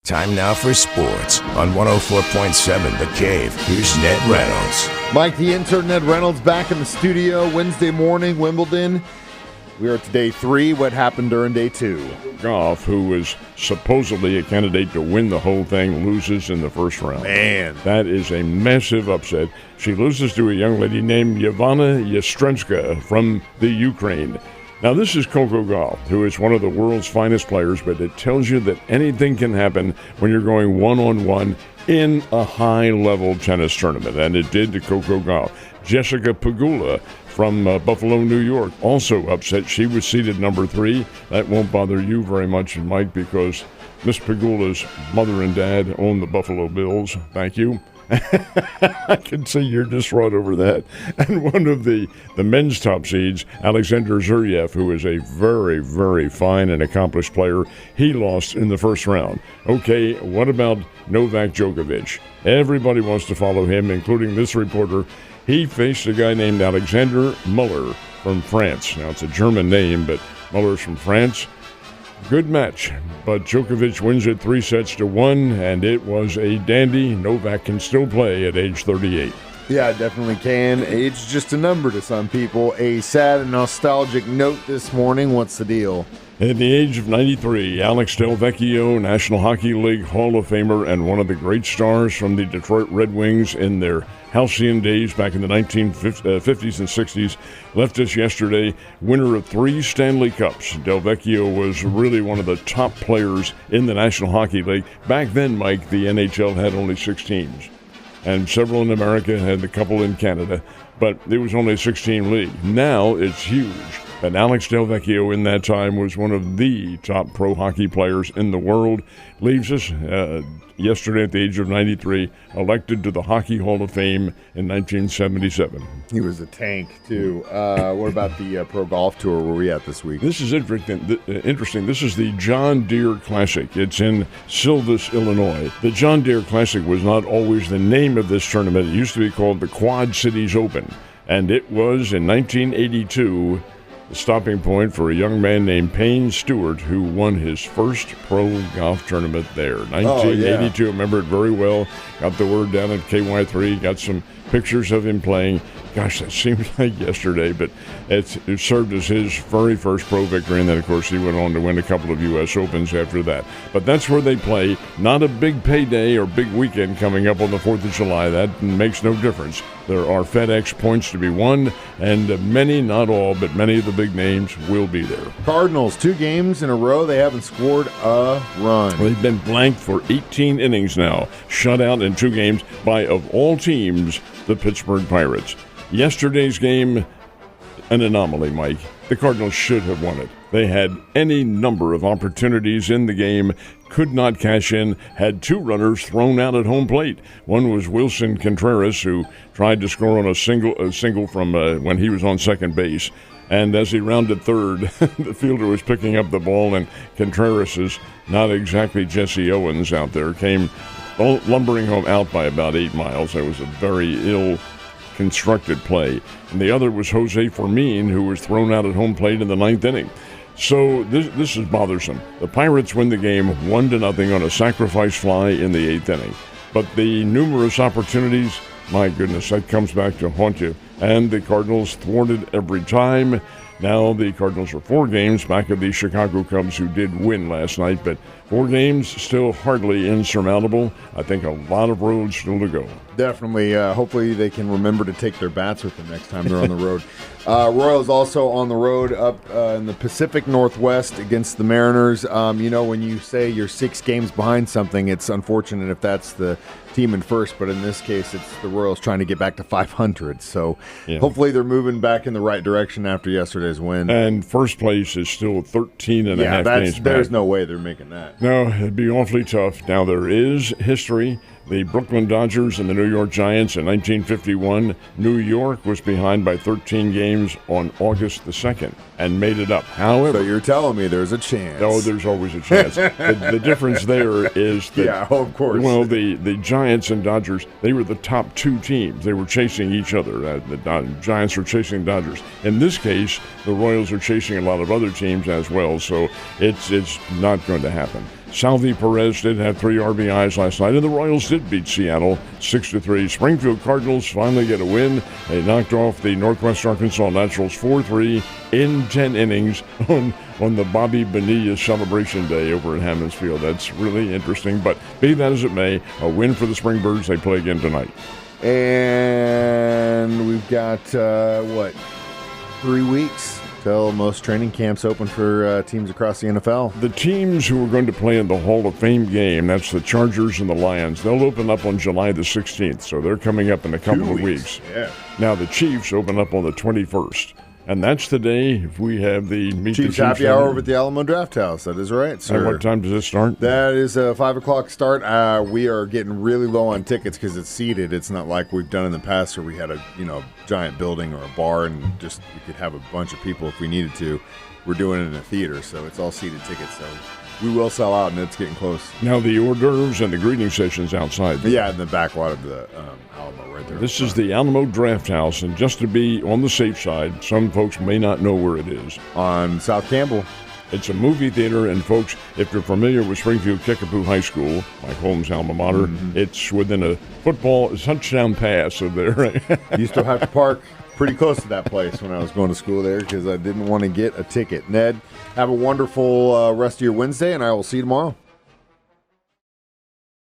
Time now for sports on 104.7 The Cave. Here's Ned Reynolds. Mike, the intern, Ned Reynolds, back in the studio Wednesday morning, Wimbledon. We are to day 3. What happened during day 2? Goff, who was supposedly a candidate to win the whole thing, loses in the first round. Man. That is a massive upset. She loses to a young lady named Ivana Yastremska from the Ukraine. Now, this is Coco Gauff, who is one of the world's finest players, but it tells you that anything can happen when you're going one-on-one in a high-level tennis tournament, and it did to Coco Gauff. Jessica Pegula from Buffalo, New York, also upset. She was seeded number 3. That won't bother you very much, Mike, because Miss Pegula's mother and dad own the Buffalo Bills. Thank you. I can see you're distraught over that. And one of the men's top seeds, Alexander Zverev, who is a very, very fine and accomplished player, he lost in the first round. Okay, what about Novak Djokovic? Everybody wants to follow him, including this reporter. He faced a guy named Alexander Muller from France. Now, it's a German name, but Muller's from France. Good match, but Djokovic wins it 3-1, and it was a dandy. Novak can still play at age 38. Yeah, definitely can. Age is just a number to some people. A sad and nostalgic note this morning. What's the deal? At the age of 93, Alex Del Vecchio, National Hockey League Hall of Famer and one of the great stars from the Detroit Red Wings in their halcyon days back in the 1950s and 60s, left us yesterday, winner of 3 Stanley Cups. Del Vecchio was really one of the top players in the National Hockey League. Back then, Mike, the NHL had only 6 teams, and several in America had a couple in Canada, but it was only a 16 league. Now it's huge. And Alex Del Vecchio in that time was one of the top pro hockey players in the world. Leaves us yesterday at the age of 93, elected to the Hockey Hall of Fame in 1977. He was a tank, too. What about the Pro Golf Tour? Where are we at this week? This is interesting. This is the John Deere Classic. It's in Silvis, Illinois. The John Deere Classic was not always the name of this tournament. It used to be called the Quad Cities Open. And it was, in 1982, the stopping point for a young man named Payne Stewart, who won his first pro golf tournament there. 1982, I remember it very well. Got the word down at KY3, got some pictures of him playing. Gosh, that seems like yesterday, but it served as his very first pro victory, and then, of course, he went on to win a couple of U.S. Opens after that. But that's where they play. Not a big payday or big weekend coming up on the 4th of July. That makes no difference. There are FedEx points to be won, and many, not all, but many of the big names will be there. Cardinals, 2 games in a row. They haven't scored a run. They've been blanked for 18 innings now, shut out in 2 games by, of all teams, the Pittsburgh Pirates. Yesterday's game, an anomaly, Mike. The Cardinals should have won it. They had any number of opportunities in the game, could not cash in, had 2 runners thrown out at home plate. One was Wilson Contreras, who tried to score on a single from when he was on second base. And as he rounded third, the fielder was picking up the ball, and Contreras is not exactly Jesse Owens out there, came lumbering home out by about 8 miles. It was a very ill-constructed play. And the other was Jose Fermin, who was thrown out at home plate in the 9th inning. So this is bothersome. The Pirates win the game 1-0 on a sacrifice fly in the 8th inning. But the numerous opportunities, my goodness, that comes back to haunt you. And the Cardinals thwarted every time. Now the Cardinals are 4 games back of the Chicago Cubs, who did win last night, but 4 games still hardly insurmountable. I think a lot of road still to go. Definitely. Hopefully they can remember to take their bats with them next time they're on the road. Royals also on the road up in the Pacific Northwest against the Mariners. When you say you're 6 games behind something, it's unfortunate if that's the team in first, but in this case, it's the Royals trying to get back to 500. So hopefully they're moving back in the right direction after yesterday's win. And first place is still 13 and a half games back. There's no way they're making that. No, it'd be awfully tough. Now, there is history. The Brooklyn Dodgers and the New York Giants in 1951. New York was behind by 13 games on August the 2nd and made it up. However, so you're telling me there's a chance. Oh, there's always a chance. The difference there is that, yeah, of course. Well, the Giants and Dodgers, they were the top 2 teams. They were chasing each other. The Giants were chasing Dodgers. In this case, the Royals are chasing a lot of other teams as well, so it's not going to happen. Salvi Perez did have 3 RBIs last night, and the Royals did beat Seattle 6-3. Springfield Cardinals finally get a win. They knocked off the Northwest Arkansas Naturals 4-3 in 10 innings on the Bobby Bonilla celebration day over at Hammons Field. That's really interesting. But be that as it may, a win for the Springbirds. They play again tonight. And we've got, 3 weeks till most training camps open for teams across the NFL. The teams who are going to play in the Hall of Fame game, that's the Chargers and the Lions, they'll open up on July the 16th, so they're coming up in a couple of weeks. Yeah. Now, the Chiefs open up on the 21st. And that's the day if we have the Meet Chiefs the Chiefs happy hour over at the Alamo Draft House. That is right, sir. And what time does it start? That is a 5 o'clock start. We are getting really low on tickets because it's seated. It's not like we've done in the past where we had a giant building or a bar and just we could have a bunch of people if we needed to. We're doing it in a theater, so it's all seated tickets. So we will sell out, and it's getting close. Now the hors d'oeuvres and the greeting sessions outside. Yeah, in the back lot of the Alamo right there. This is the Alamo Draft House, and just to be on the safe side, some folks may not know where it is. On South Campbell. It's a movie theater, and folks, if you're familiar with Springfield Kickapoo High School, Mike Holmes' alma mater, it's within a football touchdown pass of there. You still have to park pretty close to that place when I was going to school there because I didn't want to get a ticket. Ned, have a wonderful rest of your Wednesday, and I will see you tomorrow.